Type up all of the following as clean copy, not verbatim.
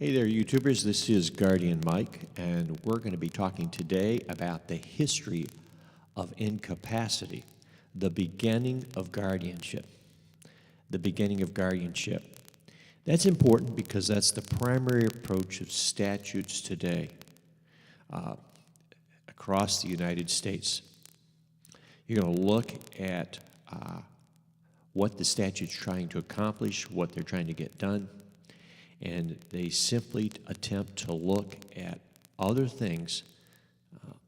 Hey there, YouTubers. This is Guardian Mike, and we're going to be talking today about the history of incapacity, the beginning of guardianship. The beginning of guardianship. That's important because that's the primary approach of statutes today across the United States. You're going to look at what the statute's trying to accomplish, what they're trying to get done, and they simply attempt to look at other things,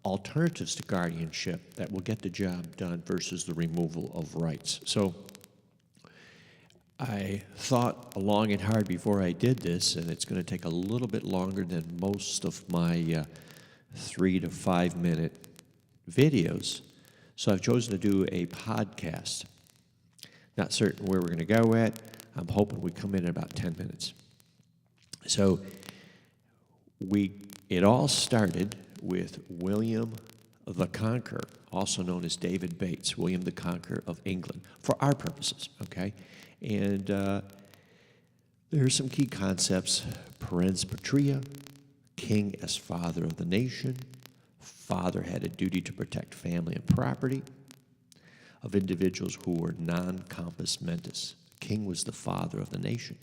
alternatives to guardianship that will get the job done versus the removal of rights. So I thought long and hard before I did this, and it's going to take a little bit longer than most of my 3 to 5 minute videos. So I've chosen to do a podcast. Not certain where we're going to go at. I'm hoping we come in about 10 minutes. So it all started with William the Conqueror, also known as David Bates, William the Conqueror of England, for our purposes, okay? And there are some key concepts: Parens Patria, king as father of the nation. Father had a duty to protect family and property of individuals who were non-compus mentis. King was the father of the nation.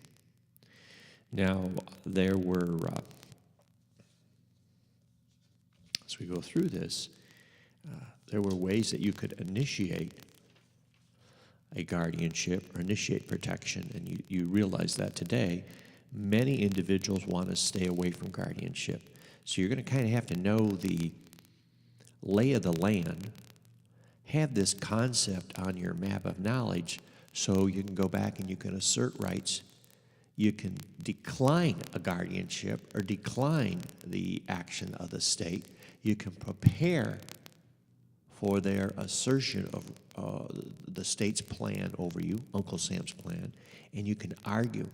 Now, there were, as we go through this, there were ways that you could initiate a guardianship or initiate protection, and you realize that today many individuals want to stay away from guardianship. So you're going to kind of have to know the lay of the land, have this concept on your map of knowledge so you can go back and you can assert rights. You can decline a guardianship or decline the action of the state. You can prepare for their assertion of the state's plan over you, Uncle Sam's plan, and you can argue.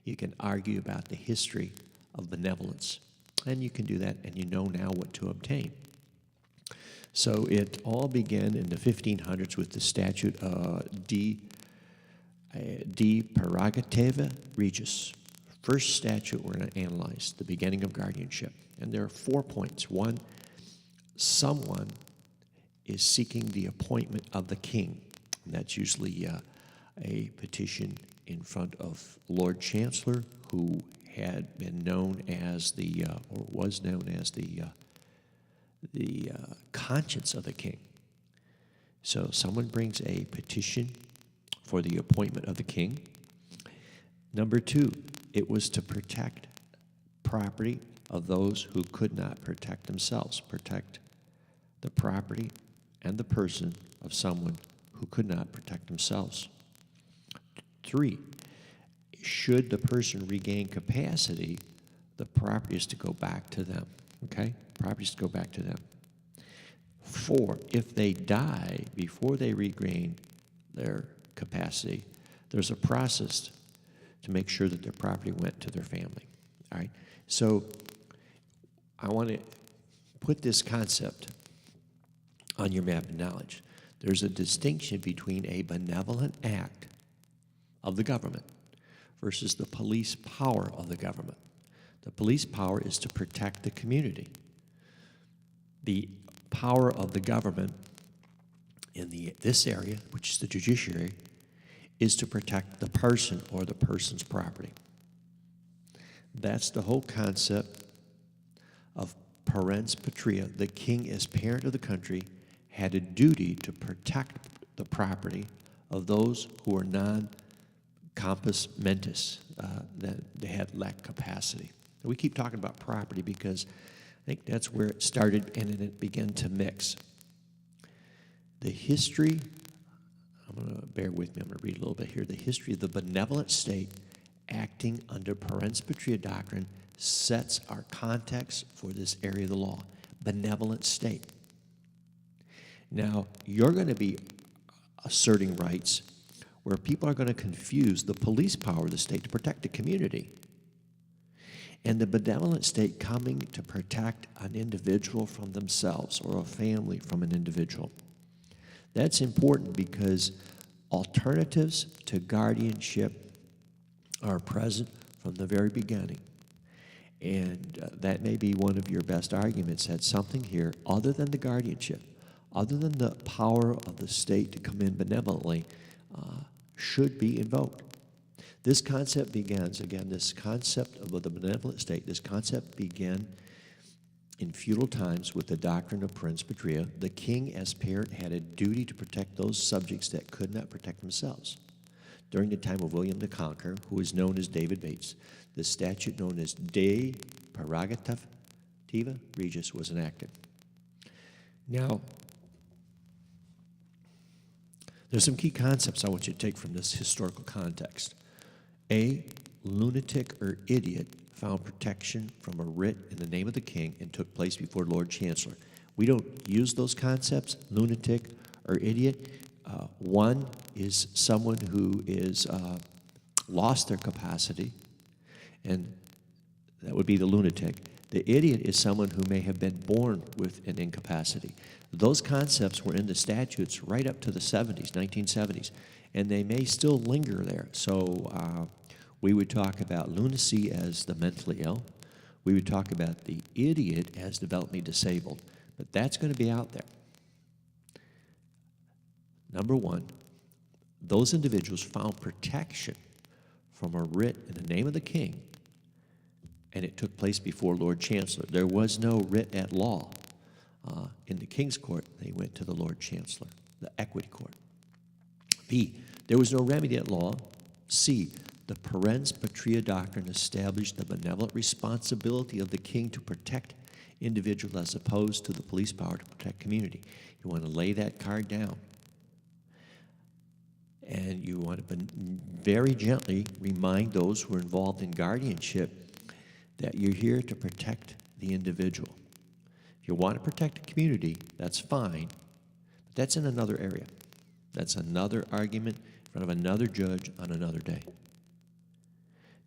You can argue about the history of benevolence, and you can do that, and you know now what to obtain. So it all began in the 1500s with the Statute de Prerogativa Regis. First statute we're going to analyze, the beginning of guardianship. And there are 4 points. One, someone is seeking the appointment of the king. And that's usually a petition in front of Lord Chancellor, who had been known as or was known as the conscience of the king. So someone brings a petition for the appointment of the king. Number 2, it was to protect property of those who could not protect themselves, protect the property and the person of someone who could not protect themselves. 3, should the person regain capacity, the property is to go back to them, okay? Property is to go back to them. 4, if they die before they regain their capacity, there's a process to make sure that their property went to their family. All right? So I want to put this concept on your map of knowledge. There's a distinction between a benevolent act of the government versus the police power of the government. The police power is to protect the community. The power of the government in this area, which is the judiciary, is to protect the person or the person's property. That's the whole concept of Parens Patria. The king, as parent of the country, had a duty to protect the property of those who are non-compus mentis, that they had lacked capacity. And we keep talking about property because I think that's where it started, and it began to mix. The history, I'm going to bear with me, I'm going to read a little bit here. The history of the benevolent state acting under Parens Patria doctrine sets our context for this area of the law. Benevolent state. Now, you're going to be asserting rights where people are going to confuse the police power of the state to protect the community and the benevolent state coming to protect an individual from themselves or a family from an individual. That's important because alternatives to guardianship are present from the very beginning. And that may be one of your best arguments, that something here, other than the guardianship, other than the power of the state to come in benevolently, should be invoked. This concept begins, again, this concept of the benevolent state, this concept began in feudal times with the doctrine of Parens Patria. The king, as parent, had a duty to protect those subjects that could not protect themselves. During the time of William the Conqueror, who is known as David Bates, the statute known as De Prerogativa Regis was enacted. Now, there's some key concepts I want you to take from this historical context. A lunatic or idiot found protection from a writ in the name of the king and took place before Lord Chancellor. We don't use those concepts, lunatic or idiot. One is someone who is lost their capacity, and that would be the lunatic. The idiot is someone who may have been born with an incapacity. Those concepts were in the statutes right up to the 70s, 1970s, and they may still linger there. So we would talk about lunacy as the mentally ill. We would talk about the idiot as developmentally disabled, but that's going to be out there. Number one, those individuals found protection from a writ in the name of the king, and it took place before Lord Chancellor. There was no writ at law. In the king's court, they went to the Lord Chancellor, the equity court. B, there was no remedy at law. C, the Parens Patria doctrine established the benevolent responsibility of the king to protect individuals as opposed to the police power to protect community. You want to lay that card down. And you want to very gently remind those who are involved in guardianship that you're here to protect the individual. If you want to protect the community, that's fine, but that's in another area. That's another argument in front of another judge on another day.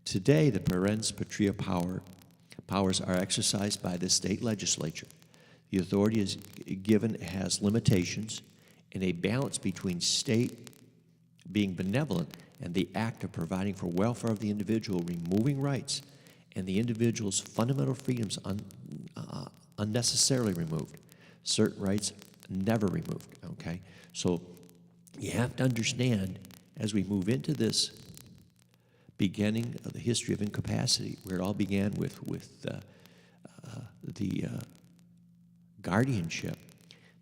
Today, the Parens Patria powers are exercised by the state legislature. The authority is given has limitations and a balance between state being benevolent and the act of providing for welfare of the individual, removing rights and the individual's fundamental freedoms unnecessarily removed. Certain rights never removed, okay? So you have to understand, as we move into this beginning of the history of incapacity, where it all began with the guardianship,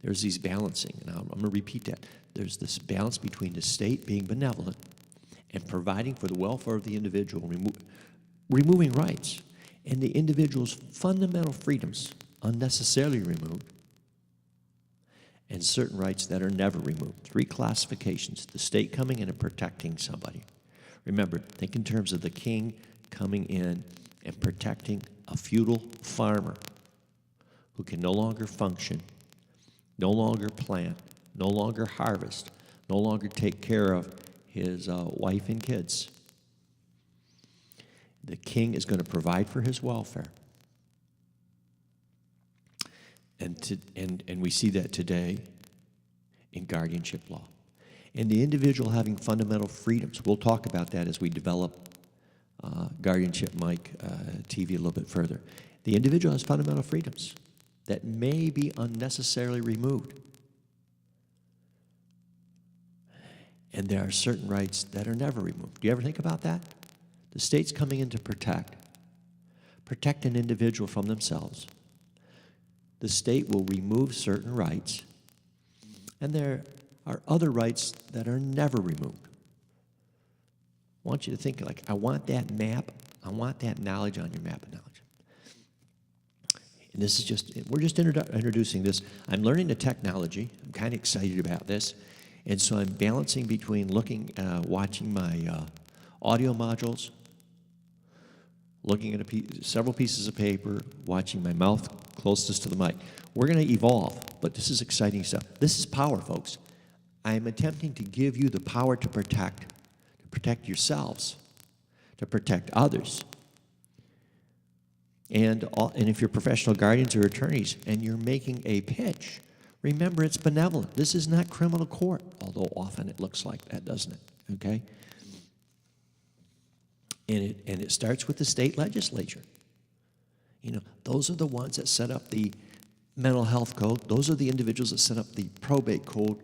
there's these balancing, and I'm going to repeat that. There's this balance between the state being benevolent and providing for the welfare of the individual, removing rights, and the individual's fundamental freedoms unnecessarily removed, and certain rights that are never removed. Three classifications: the state coming in and protecting somebody. Remember, think in terms of the king coming in and protecting a feudal farmer who can no longer function, no longer plant, no longer harvest, no longer take care of his wife and kids. The king is going to provide for his welfare. And we see that today in guardianship law. And the individual having fundamental freedoms. We'll talk about that as we develop guardianship TV a little bit further. The individual has fundamental freedoms that may be unnecessarily removed. And there are certain rights that are never removed. Do you ever think about that? The state's coming in to protect an individual from themselves. The state will remove certain rights, and there are other rights that are never removed. I want you to think like, I want that map, I want that knowledge on your map of knowledge. And this is just, we're just introducing this. I'm learning the technology. I'm kind of excited about this. And so I'm balancing between watching my audio modules, looking at several pieces of paper, watching my mouth closest to the mic. We're going to evolve, but this is exciting stuff. This is power, folks. I am attempting to give you the power to protect yourselves, to protect others. And if you're professional guardians or attorneys and you're making a pitch, remember it's benevolent. This is not criminal court, although often it looks like that, doesn't it? Okay? And it starts with the state legislature. You know, those are the ones that set up the mental health code. Those are the individuals that set up the probate code.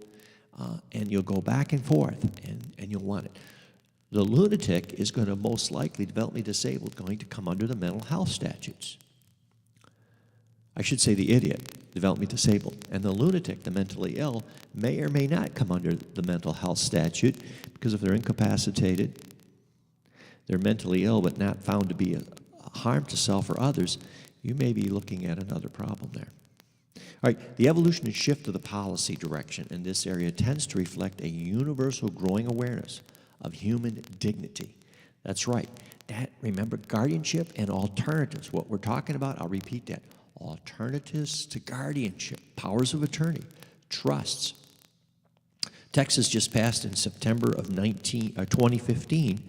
And you'll go back and forth, and you'll want it. The lunatic is going to most likely, developmentally disabled, going to come under the mental health statutes. I should say the idiot, developmentally disabled. And the lunatic, the mentally ill, may or may not come under the mental health statute, because if they're incapacitated, they're mentally ill but not found to be a harm to self or others, you may be looking at another problem there. All right, the evolution and shift of the policy direction in this area tends to reflect a universal growing awareness of human dignity. That's right. Remember, guardianship and alternatives. What we're talking about, I'll repeat that. Alternatives to guardianship, powers of attorney, trusts. Texas just passed in September of 2015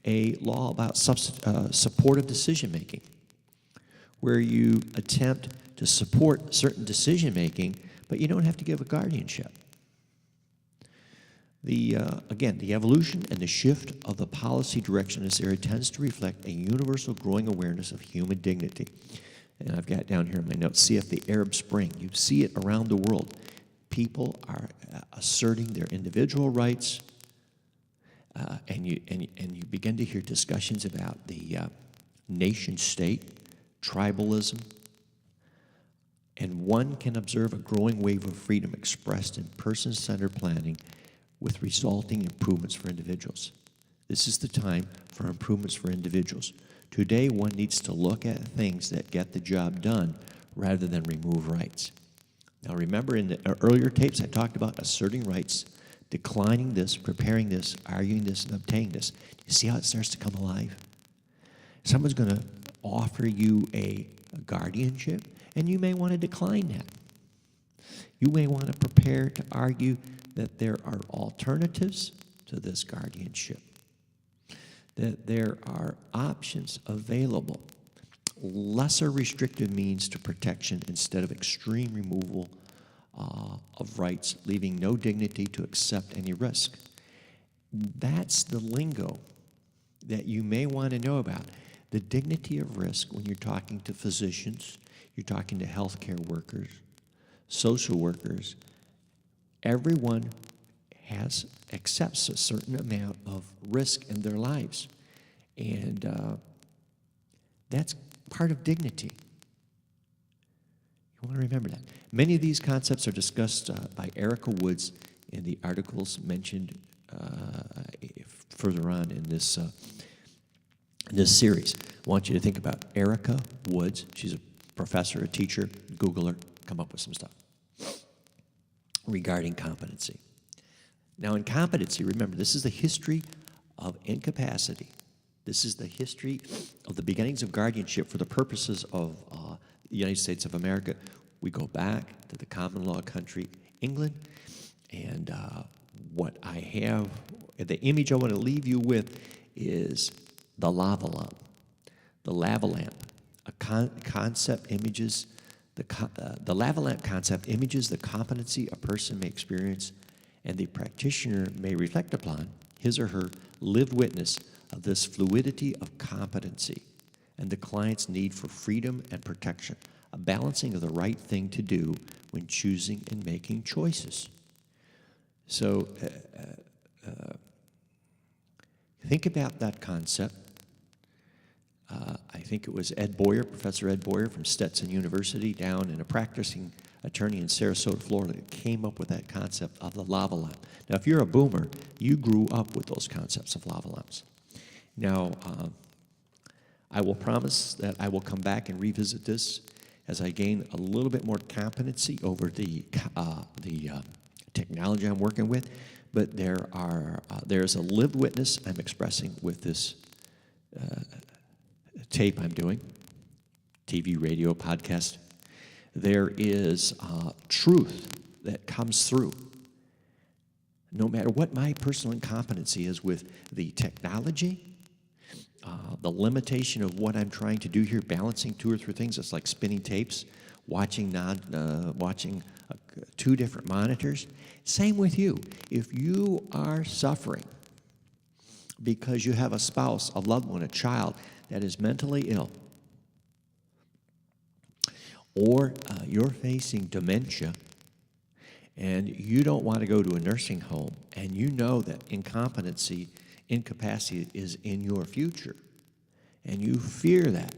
a law about supportive decision-making, where you attempt to support certain decision-making, but you don't have to give a guardianship. Again, the evolution and the shift of the policy direction in this area tends to reflect a universal growing awareness of human dignity. And I've got down here in my notes, see if the Arab Spring, you see it around the world. People are asserting their individual rights, and you begin to hear discussions about the nation state, tribalism, and one can observe a growing wave of freedom expressed in person-centered planning with resulting improvements for individuals. This is the time for improvements for individuals. Today, one needs to look at things that get the job done rather than remove rights. Now, remember in the earlier tapes, I talked about asserting rights, declining this, preparing this, arguing this, and obtaining this. You see how it starts to come alive? Someone's going to offer you a guardianship, and you may want to decline that. You may want to prepare to argue that there are alternatives to this guardianship, that there are options available, lesser restrictive means to protection instead of extreme removal of rights, leaving no dignity to accept any risk. That's the lingo that you may want to know about. The dignity of risk when you're talking to physicians, you're talking to healthcare workers, social workers. Everyone accepts a certain amount of risk in their lives. And that's part of dignity. You want to remember that. Many of these concepts are discussed by Erica Woods in the articles mentioned further on in this series. I want you to think about Erica Woods. She's a professor, a teacher. Google her, come up with some stuff regarding competency. Now, in competency, remember, this is the history of incapacity. This is the history of the beginnings of guardianship for the purposes of the United States of America. We go back to the common law country, England, and what I have, the image I want to leave you with is the lava lamp. The lava lamp, concept images, the lava lamp concept images the competency a person may experience and the practitioner may reflect upon his or her lived witness of this fluidity of competency and the client's need for freedom and protection, a balancing of the right thing to do when choosing and making choices. So think about that concept. I think it was Ed Boyer, Professor Ed Boyer from Stetson University down in a practicing attorney in Sarasota, Florida, that came up with that concept of the lava lamp. Now, if you're a boomer, you grew up with those concepts of lava lamps. Now, I will promise that I will come back and revisit this as I gain a little bit more competency over the technology I'm working with. But there's a lived witness I'm expressing with this tape I'm doing, TV, radio, podcast. There is truth that comes through. No matter what my personal incompetency is with the technology, the limitation of what I'm trying to do here, balancing two or three things, it's like spinning tapes, watching two different monitors. Same with you. If you are suffering because you have a spouse, a loved one, a child that is mentally ill, or you're facing dementia, and you don't want to go to a nursing home, and you know that incapacity is in your future, and you fear that,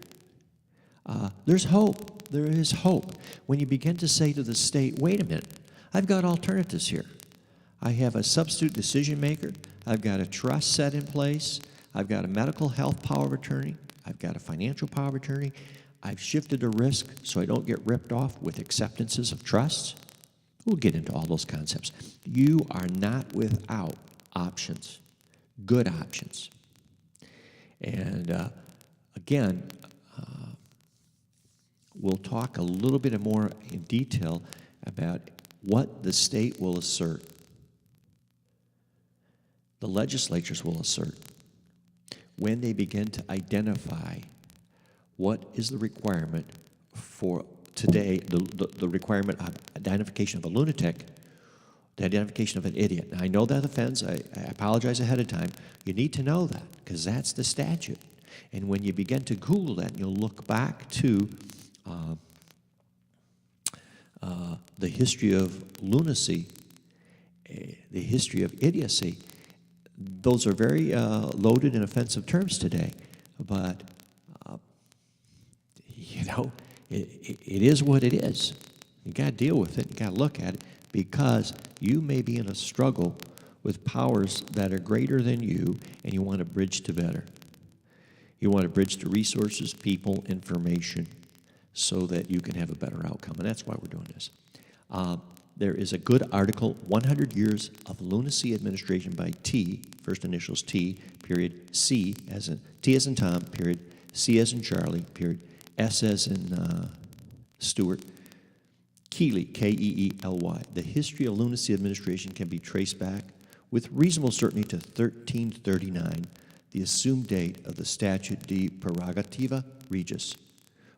there's hope. There is hope. When you begin to say to the state, wait a minute, I've got alternatives here. I have a substitute decision maker. I've got a trust set in place. I've got a medical health power of attorney. I've got a financial power of attorney. I've shifted the risk so I don't get ripped off with acceptances of trusts. We'll get into all those concepts. You are not without options, good options. And again, we'll talk a little bit more in detail about what the state will assert, the legislatures will assert, when they begin to identify what is the requirement for today, the requirement of identification of a lunatic, the identification of an idiot. Now, I know that offends. I apologize ahead of time. You need to know that, because that's the statute. And when you begin to Google that, you'll look back to the history of lunacy, the history of idiocy. Those are very loaded and offensive terms today, but you know, it is what it is. You got to deal with it. You got to look at it, because you may be in a struggle with powers that are greater than you, and you want to bridge to better. You want to bridge to resources, people, information, so that you can have a better outcome. And that's why we're doing this. There is a good article, 100 Years of Lunacy Administration by T, first initials T, period, C, as in T as in Tom, period, C as in Charlie, period, S as in Stewart, Keeley, K-E-E-L-Y. The history of lunacy administration can be traced back with reasonable certainty to 1339, the assumed date of the Statute de Prerogativa Regis,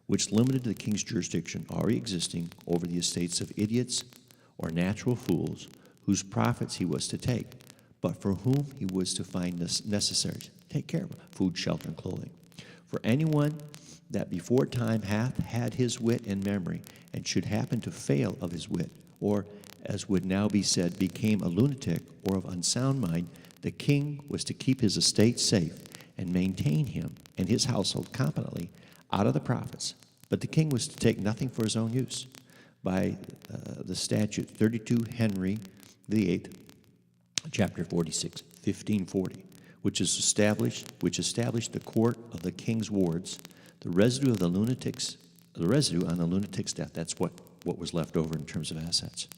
which limited the king's jurisdiction already existing over the estates of idiots or natural fools whose profits he was to take, but for whom he was to find necessaries, take care of them, food, shelter, and clothing. For anyone that before time hath had his wit and memory, and should happen to fail of his wit, or, as would now be said, became a lunatic or of unsound mind, the king was to keep his estate safe and maintain him and his household competently out of the profits. But the king was to take nothing for his own use. By the statute 32 Henry VIII, chapter 46, 1540, which established the court of the king's wards, the residue of the lunatics, the residue on the lunatic's death, that's what was left over in terms of assets,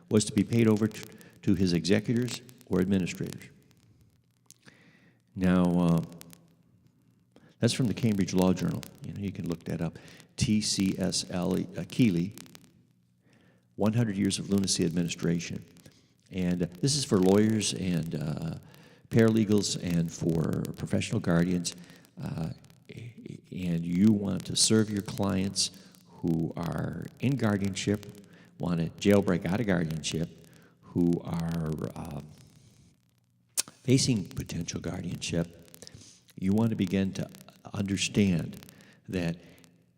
was to be paid over to his executors or administrators. Now, that's from the Cambridge Law Journal. You can look that up. TCSL Keeley, 100 Years of Lunacy Administration. And this is for lawyers and paralegals and for professional guardians. And you want to serve your clients who are in guardianship, want to jailbreak out of guardianship, who are facing potential guardianship. You want to begin to understand that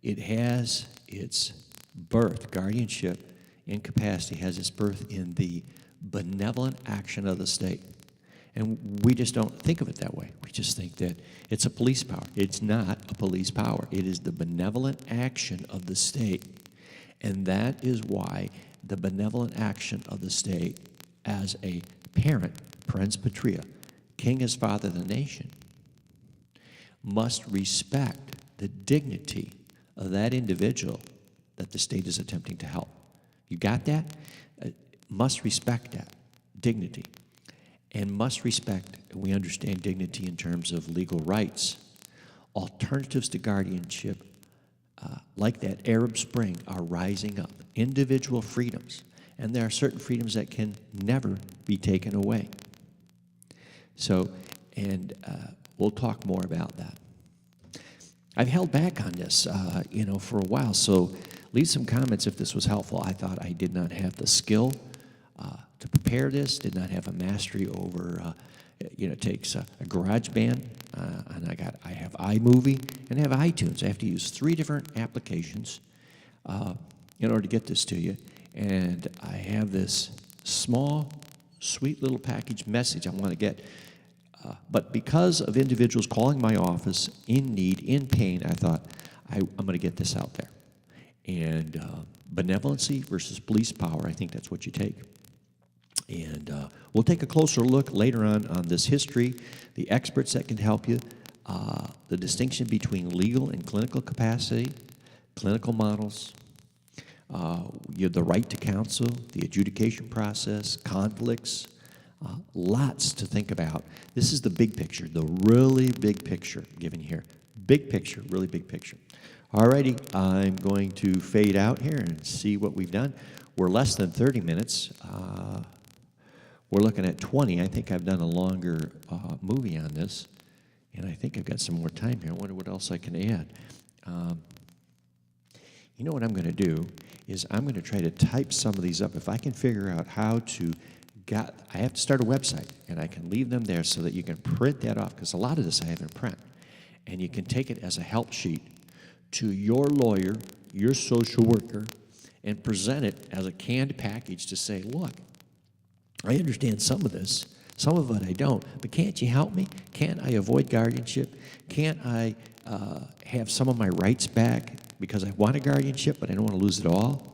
it has its birth, guardianship, incapacity has its birth in the benevolent action of the state. And we just don't think of it that way. We just think that it's a police power. It's not a police power. It is the benevolent action of the state. And that is why the benevolent action of the state as a parent, Parens Patria, king as father of the nation, must respect the dignity of that individual that the state is attempting to help. You got that? Must respect that dignity. And must respect, we understand dignity in terms of legal rights. Alternatives to guardianship, like that Arab Spring, are rising up. Individual freedoms. And there are certain freedoms that can never be taken away. So, and we'll talk more about that. I've held back on this, for a while, so leave some comments if this was helpful. I thought I did not have the skill to prepare this, did not have a mastery over It takes a GarageBand, and I have iMovie, and I have iTunes. I have to use 3 different applications in order to get this to you. And I have this small, sweet little package message I want to get. But because of individuals calling my office in need, in pain, I thought, I'm going to get this out there. And benevolency versus police power, I think that's what you take. And we'll take a closer look later on this history, the experts that can help you, the distinction between legal and clinical capacity, clinical models, you have the right to counsel, the adjudication process, conflicts, lots to think about. This is the big picture, the really big picture given here. Big picture, really big picture. Alrighty, I'm going to fade out here and see what we've done. We're less than 30 minutes. We're looking at 20. I think I've done a longer movie on this, and I think I've got some more time here. I wonder what else I can add. You know what I'm going to do is I'm going to try to type some of these up. If I can figure out how to I have to start a website, and I can leave them there so that you can print that off, because a lot of this I have in print. And you can take it as a help sheet to your lawyer, your social worker, and present it as a canned package to say, look, I understand some of this, some of it I don't, but can't you help me? Can't I avoid guardianship? Can't I have some of my rights back because I want a guardianship, but I don't want to lose it all?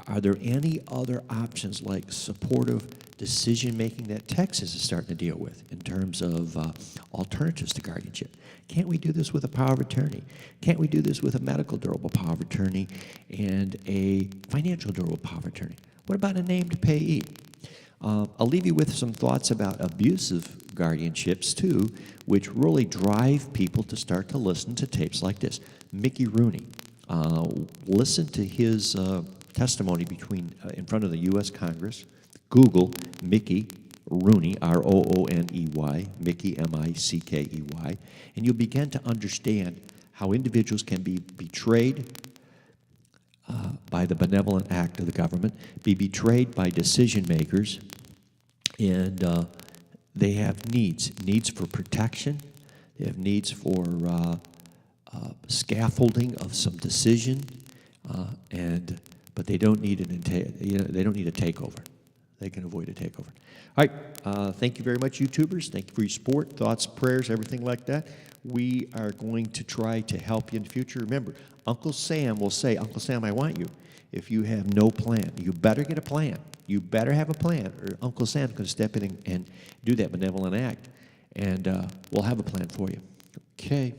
Are there any other options like supportive decision-making that Texas is starting to deal with in terms of alternatives to guardianship? Can't we do this with a power of attorney? Can't we do this with a medical durable power of attorney and a financial durable power of attorney? What about a named payee? I'll leave you with some thoughts about abusive guardianships, too, which really drive people to start to listen to tapes like this. Mickey Rooney. Listen to his testimony in front of the U.S. Congress. Google Mickey Rooney, R-O-O-N-E-Y, Mickey, M-I-C-K-E-Y, and you'll begin to understand how individuals can be betrayed by the benevolent act of the government, be betrayed by decision makers, and they have needs for protection, they have needs for scaffolding of some decision, but they don't need they don't need a takeover. They can avoid a takeover. All right, thank you very much, YouTubers. Thank you for your support, thoughts, prayers, everything like that. We are going to try to help you in the future. Remember, Uncle Sam will say, Uncle Sam, I want you. If you have no plan, you better get a plan. You better have a plan, or Uncle Sam's going to step in and do that benevolent act, and we'll have a plan for you. Okay.